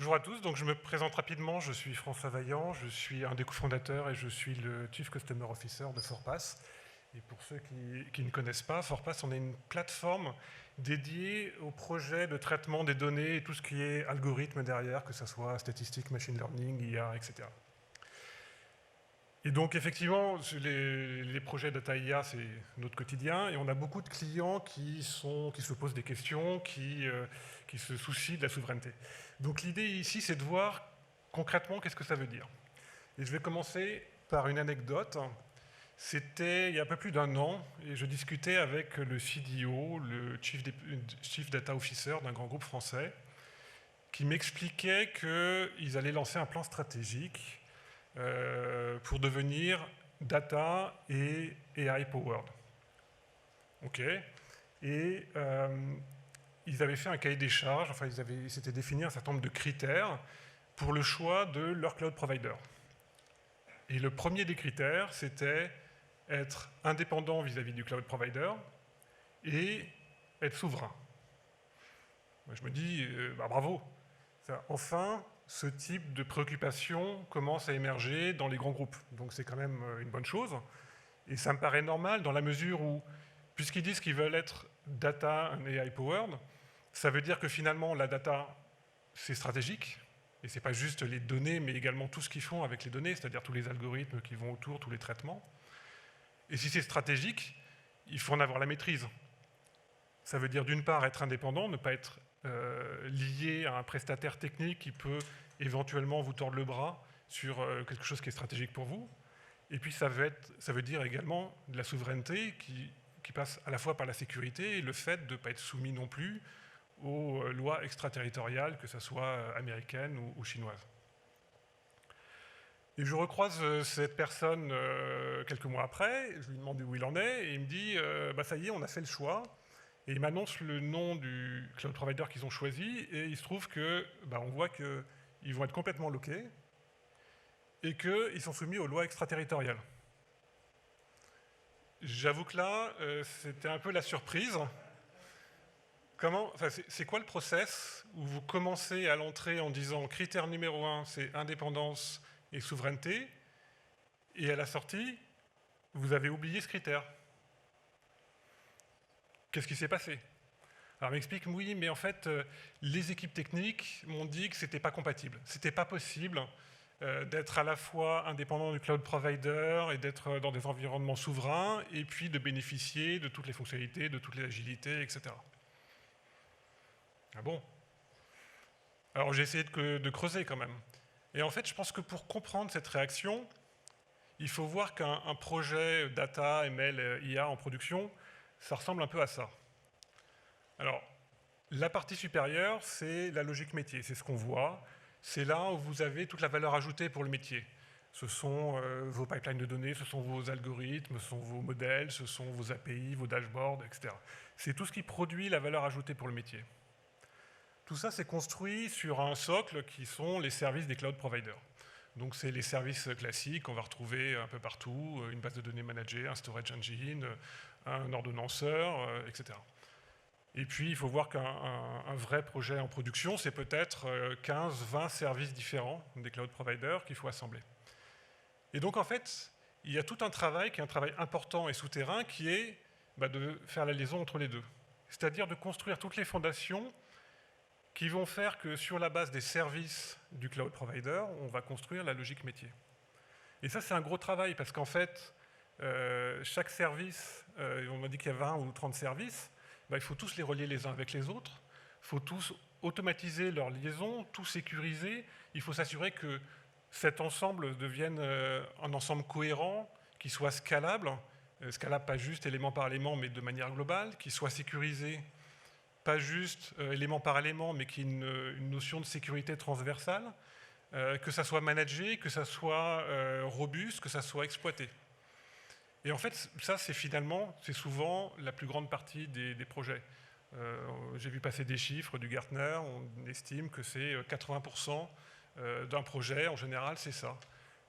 Bonjour à tous, donc je me présente rapidement, je suis François Vaillant, je suis un des cofondateurs et je suis le Chief Customer Officer de Forpass. Et pour ceux qui ne connaissent pas, Forpass, on est une plateforme dédiée au projet de traitement des données et tout ce qui est algorithme derrière, que ce soit statistique, machine learning, IA, etc. Et donc effectivement, les projets data IA, c'est notre quotidien, et on a beaucoup de clients qui se posent des questions, qui se soucient de la souveraineté. Donc l'idée ici, c'est de voir concrètement qu'est-ce que ça veut dire. Et je vais commencer par une anecdote. C'était il y a un peu plus d'1 an, et je discutais avec le CDO, le Chief Data Officer d'un grand groupe français, qui m'expliquait qu'ils allaient lancer un plan stratégique pour devenir data et AI powered. OK. Et ils avaient fait un cahier des charges, enfin ils s'étaient défini un certain nombre de critères pour le choix de leur cloud provider. Et le premier des critères, c'était être indépendant vis-à-vis du cloud provider et être souverain. Moi, je me dis, bravo. Enfin, ce type de préoccupation commence à émerger dans les grands groupes. Donc c'est quand même une bonne chose. Et ça me paraît normal dans la mesure où, puisqu'ils disent qu'ils veulent être data and AI powered, ça veut dire que finalement la data, c'est stratégique. Et ce n'est pas juste les données, mais également tout ce qu'ils font avec les données, c'est-à-dire tous les algorithmes qui vont autour, tous les traitements. Et si c'est stratégique, il faut en avoir la maîtrise. Ça veut dire d'une part être indépendant, ne pas être lié à un prestataire technique qui peut éventuellement vous tordre le bras sur quelque chose qui est stratégique pour vous. Et puis ça veut dire également de la souveraineté qui passe à la fois par la sécurité et le fait de ne pas être soumis non plus aux lois extraterritoriales, que ce soit américaines ou chinoises. Et je recroise cette personne quelques mois après, je lui demande où il en est, et il me dit ça y est, on a fait le choix. Et il m'annonce le nom du cloud provider qu'ils ont choisi, et il se trouve que, on voit qu'ils vont être complètement loqués, et qu'ils sont soumis aux lois extraterritoriales. J'avoue que là, c'était un peu la surprise. C'est quoi le process où vous commencez à l'entrée en disant critère numéro 1, c'est indépendance et souveraineté, et à la sortie, vous avez oublié ce critère. Qu'est-ce qui s'est passé? Alors, il m'explique, oui, mais en fait, les équipes techniques m'ont dit que ce n'était pas compatible. Ce n'était pas possible d'être à la fois indépendant du cloud provider et d'être dans des environnements souverains, et puis de bénéficier de toutes les fonctionnalités, de toutes les agilités, etc. Ah bon? Alors, j'ai essayé de creuser quand même. Et en fait, je pense que pour comprendre cette réaction, il faut voir qu'un projet data, ML, IA en production, ça ressemble un peu à ça. Alors, la partie supérieure, c'est la logique métier, c'est ce qu'on voit. C'est là où vous avez toute la valeur ajoutée pour le métier. Ce sont vos pipelines de données, ce sont vos algorithmes, ce sont vos modèles, ce sont vos API, vos dashboards, etc. C'est tout ce qui produit la valeur ajoutée pour le métier. Tout ça, c'est construit sur un socle qui sont les services des cloud providers. Donc, c'est les services classiques qu'on va retrouver un peu partout, une base de données managée, un storage engine, un ordonnanceur, etc. Et puis, il faut voir qu'un vrai projet en production, c'est peut-être 15-20 services différents des cloud providers qu'il faut assembler. Et donc, en fait, il y a tout un travail qui est un travail important et souterrain qui est de faire la liaison entre les deux. C'est-à-dire de construire toutes les fondations qui vont faire que sur la base des services du cloud provider, on va construire la logique métier. Et ça, c'est un gros travail parce qu'en fait, chaque service, on m'a dit qu'il y a 20 ou 30 services, il faut tous les relier les uns avec les autres, il faut tous automatiser leur liaison, tout sécuriser, il faut s'assurer que cet ensemble devienne un ensemble cohérent, qui soit scalable pas juste élément par élément, mais de manière globale, qui soit sécurisé, pas juste élément par élément, mais qui ait une notion de sécurité transversale, que ça soit managé, que ça soit robuste, que ça soit exploité. Et en fait, ça, c'est souvent la plus grande partie des projets. J'ai vu passer des chiffres du Gartner, on estime que c'est 80% d'un projet, en général, c'est ça.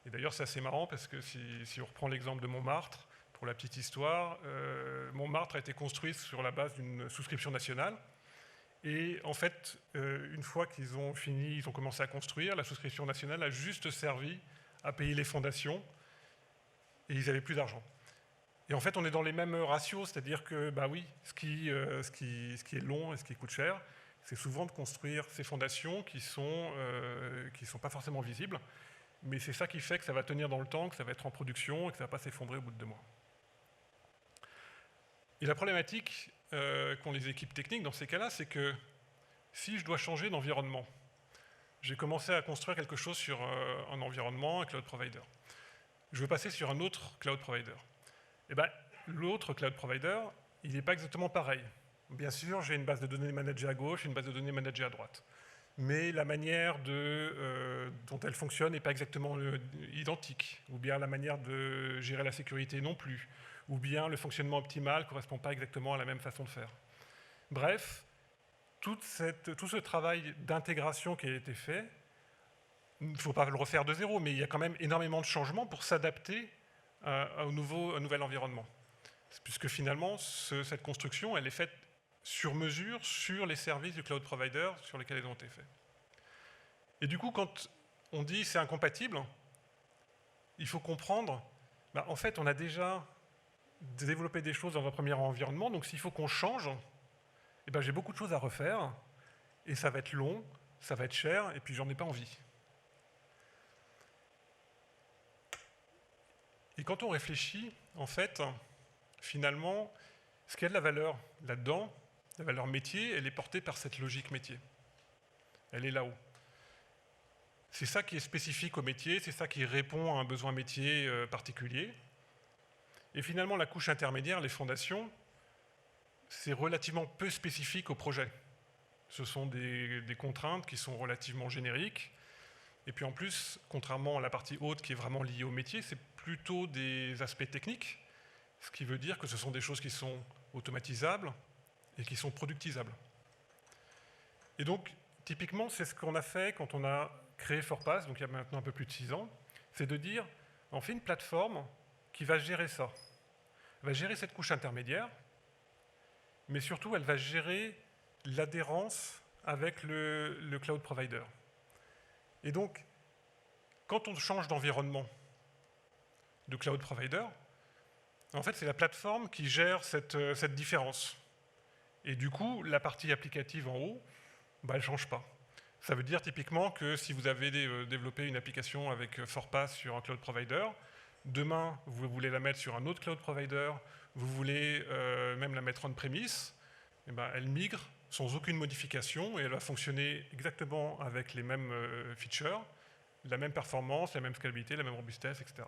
Et d'ailleurs, c'est assez marrant parce que si on reprend l'exemple de Montmartre, pour la petite histoire, Montmartre a été construit sur la base d'une souscription nationale. Et en fait, une fois qu'ils ont fini, ils ont commencé à construire, la souscription nationale a juste servi à payer les fondations et ils n'avaient plus d'argent. Et en fait, on est dans les mêmes ratios, c'est-à-dire que, bah oui, ce qui est long et ce qui coûte cher, c'est souvent de construire ces fondations qui sont pas forcément visibles, mais c'est ça qui fait que ça va tenir dans le temps, que ça va être en production et que ça ne va pas s'effondrer au bout de 2 mois. Et la problématique qu'ont les équipes techniques dans ces cas-là, c'est que si je dois changer d'environnement, j'ai commencé à construire quelque chose sur un environnement, un cloud provider. Je veux passer sur un autre cloud provider. Et bien, l'autre cloud provider, il n'est pas exactement pareil. Bien sûr, j'ai une base de données managée à gauche, une base de données managée à droite. Mais la manière dont elle fonctionne n'est pas exactement identique, ou bien la manière de gérer la sécurité non plus, ou bien le fonctionnement optimal ne correspond pas exactement à la même façon de faire. Bref, tout ce travail d'intégration qui a été fait, il ne faut pas le refaire de zéro, mais il y a quand même énormément de changements pour s'adapter à un nouvel environnement. Puisque finalement, cette construction, elle est faite sur mesure sur les services du cloud provider sur lesquels elles ont été faits. Et du coup, quand on dit c'est incompatible, il faut comprendre, en fait, on a déjà développé des choses dans un premier environnement, donc s'il faut qu'on change, j'ai beaucoup de choses à refaire, et ça va être long, ça va être cher, et puis j'en ai pas envie. Et quand on réfléchit, en fait, finalement, ce qui a de la valeur là-dedans, la valeur métier, elle est portée par cette logique métier. Elle est là-haut. C'est ça qui est spécifique au métier, c'est ça qui répond à un besoin métier particulier. Et finalement, la couche intermédiaire, les fondations, c'est relativement peu spécifique au projet. Ce sont des contraintes qui sont relativement génériques. Et puis en plus, contrairement à la partie haute qui est vraiment liée au métier, c'est plutôt des aspects techniques, ce qui veut dire que ce sont des choses qui sont automatisables et qui sont productisables. Et donc, typiquement, c'est ce qu'on a fait quand on a créé Forpass, donc il y a maintenant un peu plus de 6 ans, c'est de dire, on fait une plateforme qui va gérer ça. Elle va gérer cette couche intermédiaire, mais surtout, elle va gérer l'adhérence avec le cloud provider. Et donc, quand on change d'environnement de cloud provider, en fait, c'est la plateforme qui gère cette différence. Et du coup, la partie applicative en haut, elle ne change pas. Ça veut dire typiquement que si vous avez développé une application avec Forpass sur un cloud provider, demain, vous voulez la mettre sur un autre cloud provider, vous voulez même la mettre on-premise, elle migre sans aucune modification et elle va fonctionner exactement avec les mêmes features, la même performance, la même scalabilité, la même robustesse, etc.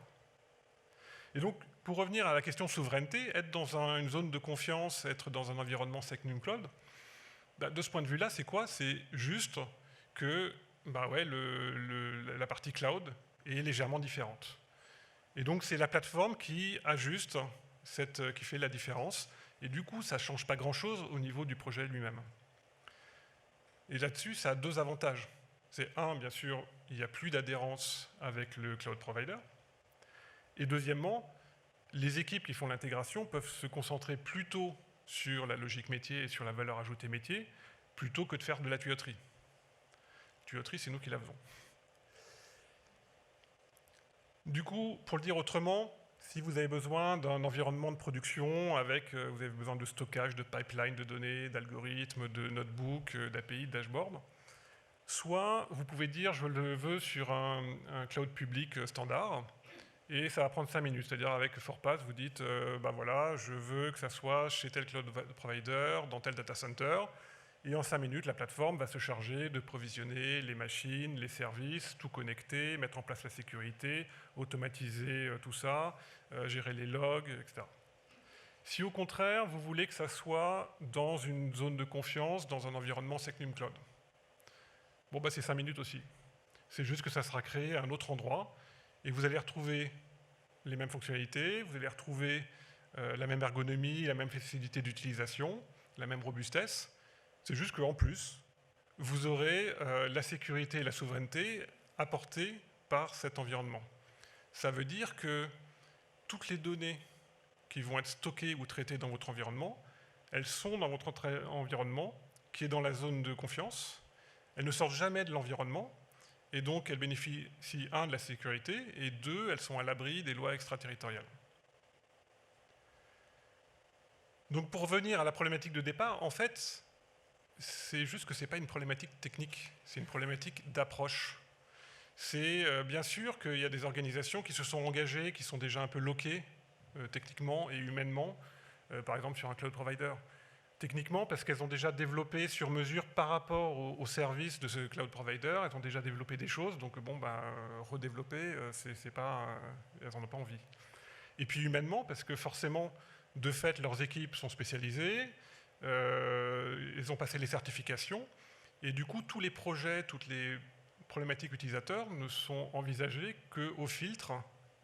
Et donc, pour revenir à la question souveraineté, être dans une zone de confiance, être dans un environnement Secnum Cloud, de ce point de vue-là, c'est quoi? C'est juste que la partie cloud est légèrement différente. Et donc, c'est la plateforme qui ajuste, qui fait la différence. Et du coup, ça ne change pas grand-chose au niveau du projet lui-même. Et là-dessus, ça a 2 avantages. C'est un, bien sûr, il n'y a plus d'adhérence avec le cloud provider. Et deuxièmement, les équipes qui font l'intégration peuvent se concentrer plutôt sur la logique métier et sur la valeur ajoutée métier, plutôt que de faire de la tuyauterie. Tuyauterie, c'est nous qui la faisons. Du coup, pour le dire autrement, si vous avez besoin d'un environnement de production avec, vous avez besoin de stockage, de pipeline de données, d'algorithmes, de notebooks, d'API, de dashboard, soit vous pouvez dire je le veux sur un cloud public standard, et ça va prendre 5 minutes. C'est-à-dire avec Forpass, vous dites, voilà, je veux que ça soit chez tel cloud provider, dans tel data center, et en 5 minutes, la plateforme va se charger de provisionner les machines, les services, tout connecter, mettre en place la sécurité, automatiser tout ça, gérer les logs, etc. Si au contraire, vous voulez que ça soit dans une zone de confiance, dans un environnement Secnum Cloud, c'est 5 minutes aussi. C'est juste que ça sera créé à un autre endroit, et vous allez retrouver les mêmes fonctionnalités, vous allez retrouver la même ergonomie, la même facilité d'utilisation, la même robustesse. C'est juste qu'en plus, vous aurez la sécurité et la souveraineté apportées par cet environnement. Ça veut dire que toutes les données qui vont être stockées ou traitées dans votre environnement, elles sont dans votre environnement qui est dans la zone de confiance. Elles ne sortent jamais de l'environnement, et donc elles bénéficient, un, de la sécurité, et deux, elles sont à l'abri des lois extraterritoriales. Donc pour revenir à la problématique de départ, en fait, c'est juste que ce n'est pas une problématique technique, c'est une problématique d'approche. C'est bien sûr qu'il y a des organisations qui se sont engagées, qui sont déjà un peu loquées techniquement et humainement, par exemple sur un cloud provider. Techniquement, parce qu'elles ont déjà développé sur mesure par rapport au service de ce cloud provider, elles ont déjà développé des choses, donc bon, redévelopper, c'est pas, elles n'en ont pas envie. Et puis humainement, parce que forcément, de fait, leurs équipes sont spécialisées, ils ont passé les certifications, et du coup, tous les projets, toutes les problématiques utilisateurs ne sont envisagées qu'au filtre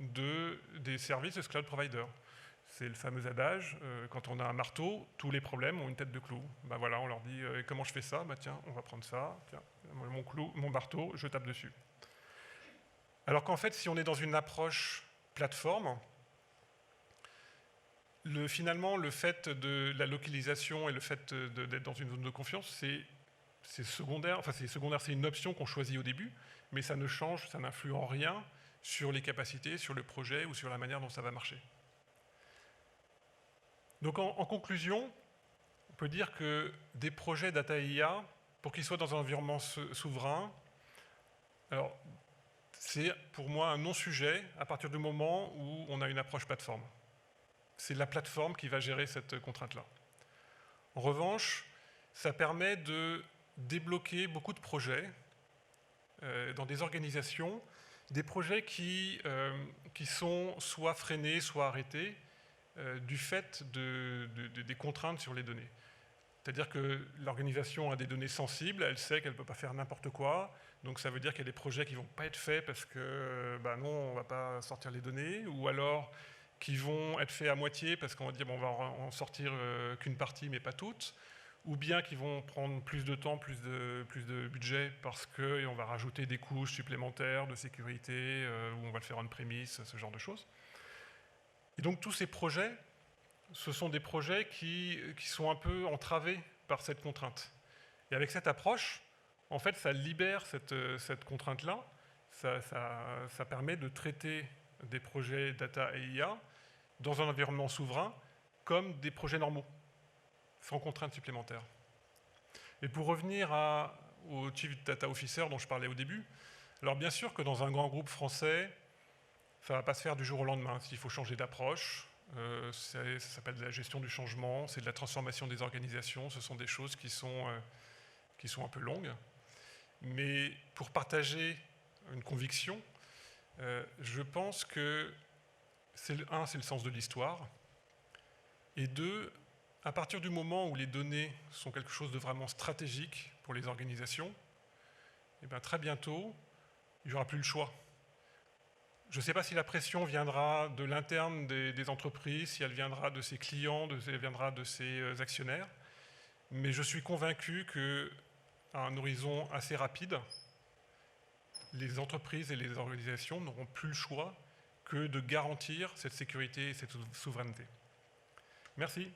des services de ce cloud provider. C'est le fameux adage, quand on a un marteau, tous les problèmes ont une tête de clou. Ben voilà, on leur dit comment je fais ça? Tiens, on va prendre ça, tiens, mon marteau, je tape dessus. Alors qu'en fait, si on est dans une approche plateforme, finalement, le fait de la localisation et le fait d'être dans une zone de confiance, c'est secondaire, enfin c'est secondaire, c'est une option qu'on choisit au début, mais ça ne change, ça n'influe en rien sur les capacités, sur le projet ou sur la manière dont ça va marcher. Donc en conclusion, on peut dire que des projets data IA, pour qu'ils soient dans un environnement souverain, alors c'est pour moi un non-sujet à partir du moment où on a une approche plateforme. C'est la plateforme qui va gérer cette contrainte-là. En revanche, ça permet de débloquer beaucoup de projets dans des organisations, des projets qui sont soit freinés, soit arrêtés, du fait des contraintes sur les données. C'est-à-dire que l'organisation a des données sensibles, elle sait qu'elle ne peut pas faire n'importe quoi, donc ça veut dire qu'il y a des projets qui ne vont pas être faits parce que non, on ne va pas sortir les données, ou alors qui vont être faits à moitié parce qu'on va dire on va en sortir qu'une partie mais pas toutes, ou bien qui vont prendre plus de temps, plus de budget parce qu'on va rajouter des couches supplémentaires de sécurité, ou on va le faire on-premise, ce genre de choses. Et donc tous ces projets, ce sont des projets qui sont un peu entravés par cette contrainte. Et avec cette approche, en fait, ça libère cette contrainte-là, ça permet de traiter des projets data et IA dans un environnement souverain comme des projets normaux, sans contrainte supplémentaire. Et pour revenir au Chief Data Officer dont je parlais au début, alors bien sûr que dans un grand groupe français, ça ne va pas se faire du jour au lendemain. S'il faut changer d'approche, ça s'appelle de la gestion du changement, c'est de la transformation des organisations, ce sont des choses qui sont un peu longues. Mais pour partager une conviction, je pense que, c'est le sens de l'histoire, et deux, à partir du moment où les données sont quelque chose de vraiment stratégique pour les organisations, et bien très bientôt, il n'y aura plus le choix. Je ne sais pas si la pression viendra de l'interne des entreprises, si elle viendra de ses clients, si elle viendra de ses actionnaires, mais je suis convaincu qu'à un horizon assez rapide, les entreprises et les organisations n'auront plus le choix que de garantir cette sécurité et cette souveraineté. Merci.